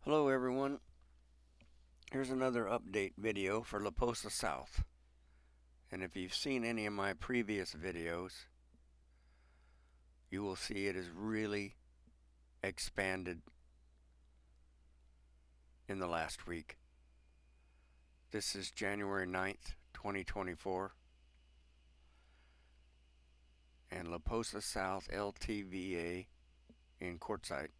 Hello everyone, here's another update video for Posa South. And if you've seen any of my previous videos, you will see it has really expanded in the last week. This is January 9th, 2024, and Posa South LTVA in Quartzsite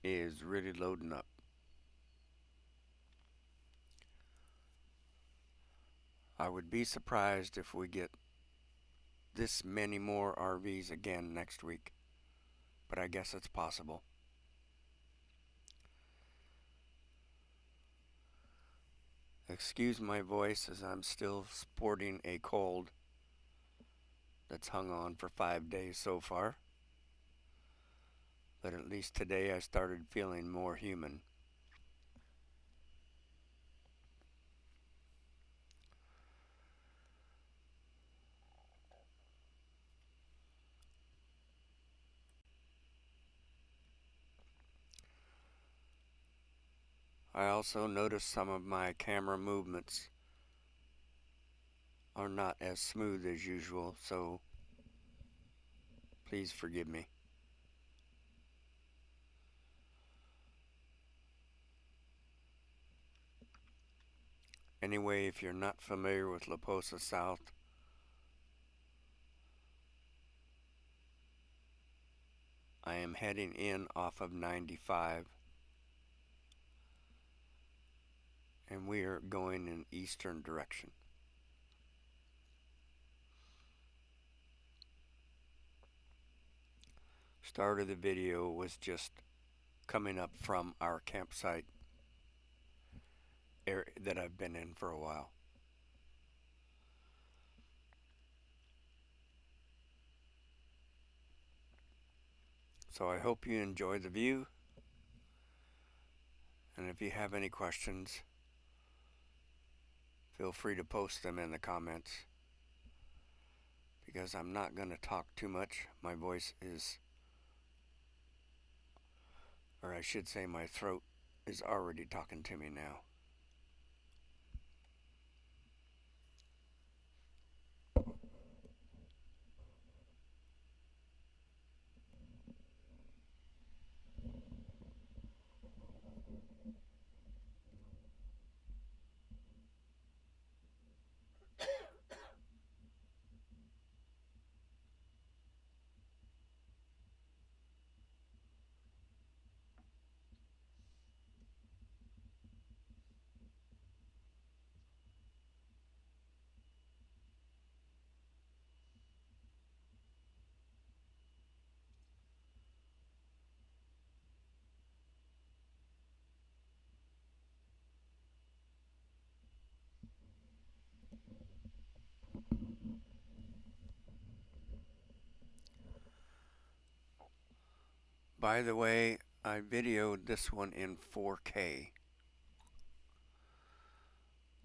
is really loading up. I would be surprised if we get this many more RVs again next week, but I guess it's possible. Excuse my voice as I'm still sporting a cold that's hung on for 5 days so far. But at least today I started feeling more human. I also noticed some of my camera movements are not as smooth as usual, so please forgive me. Anyway, if you're not familiar with Posa South, I am heading in off of 95, and we are going in eastern direction. Start of the video was just coming up from our campsite area that I've been in for a while. So I hope you enjoy the view, and if you have any questions, feel free to post them in the comments, because I'm not going to talk too much. My voice is, or I should say my throat is already talking to me now. By the way, I videoed this one in 4K,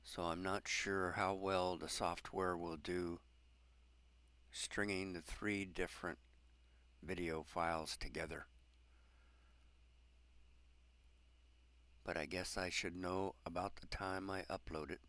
so I'm not sure how well the software will do stringing the 3 different video files together. But I guess I should know about the time I upload it.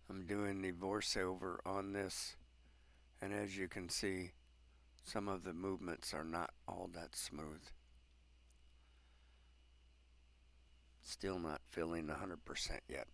I'm doing the voiceover on this, and as you can see, some of the movements are not all that smooth. Still not feeling 100% yet.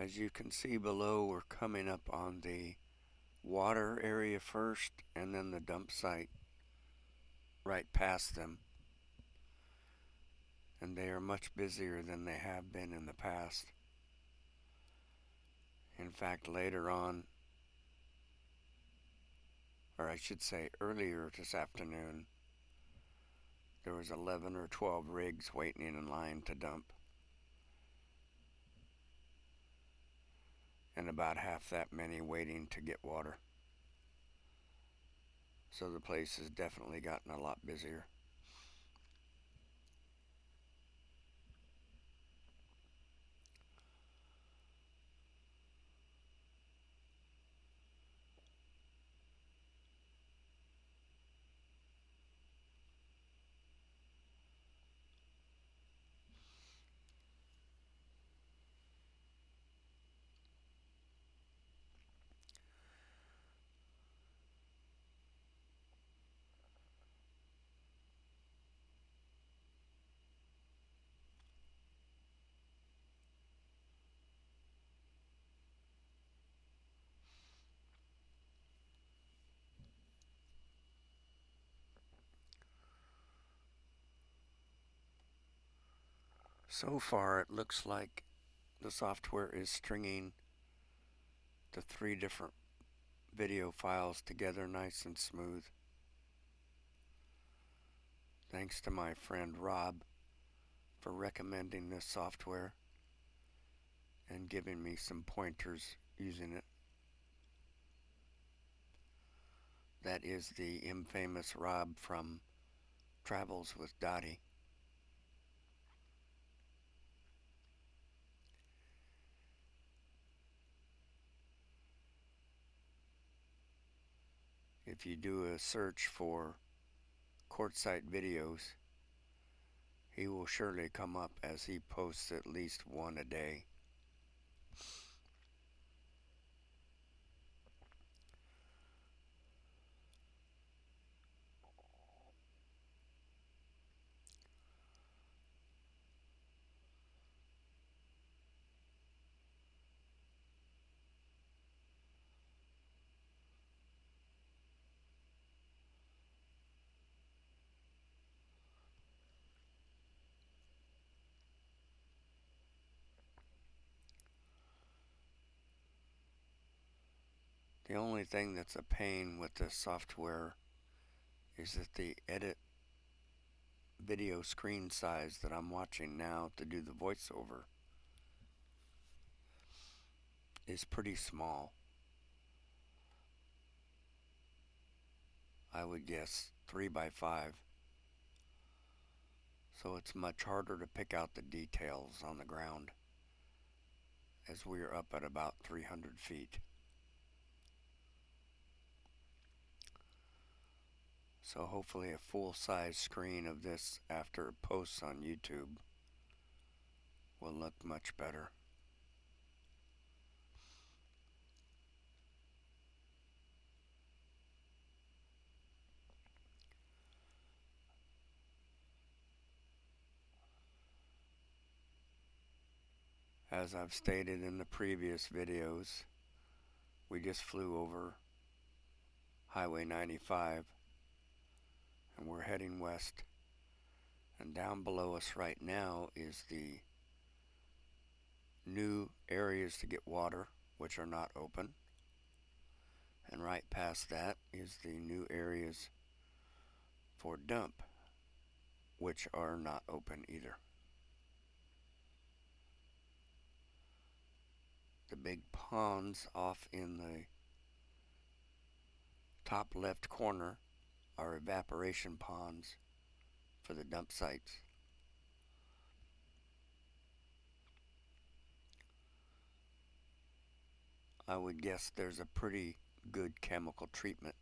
As you can see below, we're coming up on the water area first and then the dump site right past them. And they are much busier than they have been in the past. In fact, later on, or I should say earlier this afternoon, there was 11 or 12 rigs waiting in line to dump. And about half that many waiting to get water. So the place has definitely gotten a lot busier. So far, it looks like the software is stringing the 3 different video files together nice and smooth. Thanks to my friend Rob for recommending this software and giving me some pointers using it. That is the infamous Rob from Travels with Dottie. If you do a search for quartzite videos, he will surely come up as he posts at least one a day. The only thing that's a pain with this software is that the edit video screen size that I'm watching now to do the voiceover is pretty small. I would guess 3 by 5. So it's much harder to pick out the details on the ground as we are up at about 300 feet. So hopefully a full-size screen of this after it posts on YouTube will look much better. As I've stated in the previous videos, we just flew over Highway 95 and we're heading west. And down below us right now is the new areas to get water, which are not open. And right past that is the new areas for dump, which are not open either. The big ponds off in the top left corner are evaporation ponds for the dump sites. I would guess there's a pretty good chemical treatment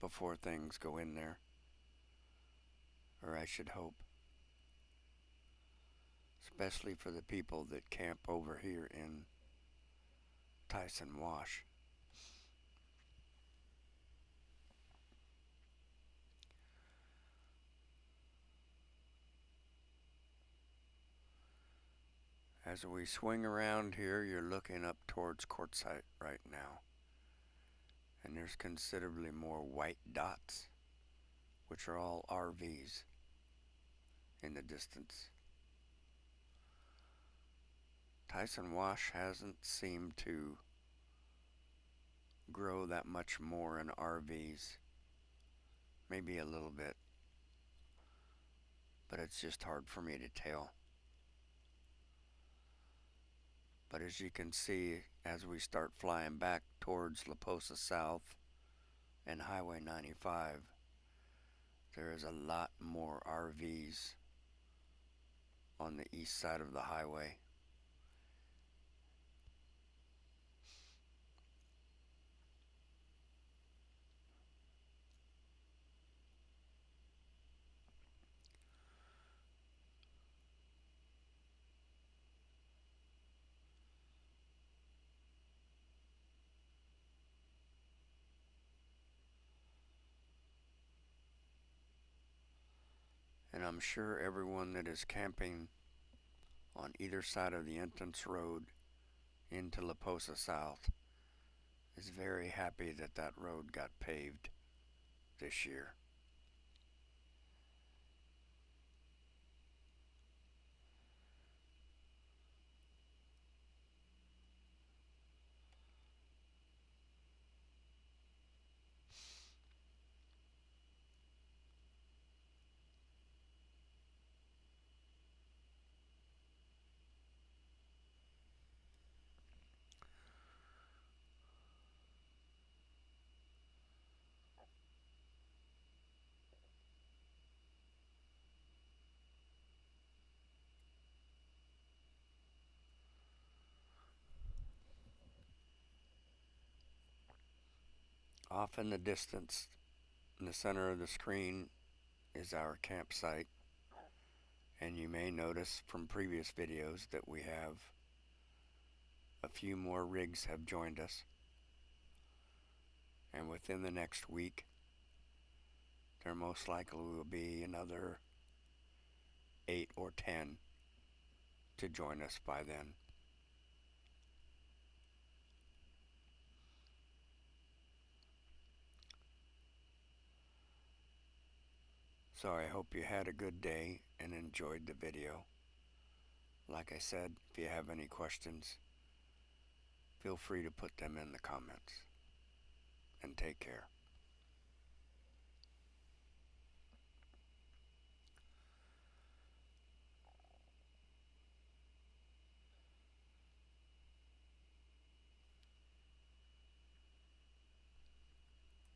before things go in there, or I should hope, especially for the people that camp over here in Tyson Wash. As we swing around here, you're looking up towards Quartzsite right now. And there's considerably more white dots, which are all RVs in the distance. Tyson Wash hasn't seemed to grow that much more in RVs. Maybe a little bit, but it's just hard for me to tell. But as you can see, as we start flying back towards La Posa South and Highway 95, there is a lot more RVs on the east side of the highway. And I'm sure everyone that is camping on either side of the entrance road into La Posa South is very happy that that road got paved this year. Off in the distance, in the center of the screen, is our campsite. And you may notice from previous videos that we have a few more rigs have joined us. And within the next week, there most likely will be another 8 or 10 to join us by then. So I hope you had a good day and enjoyed the video. Like I said, if you have any questions, feel free to put them in the comments. And take care.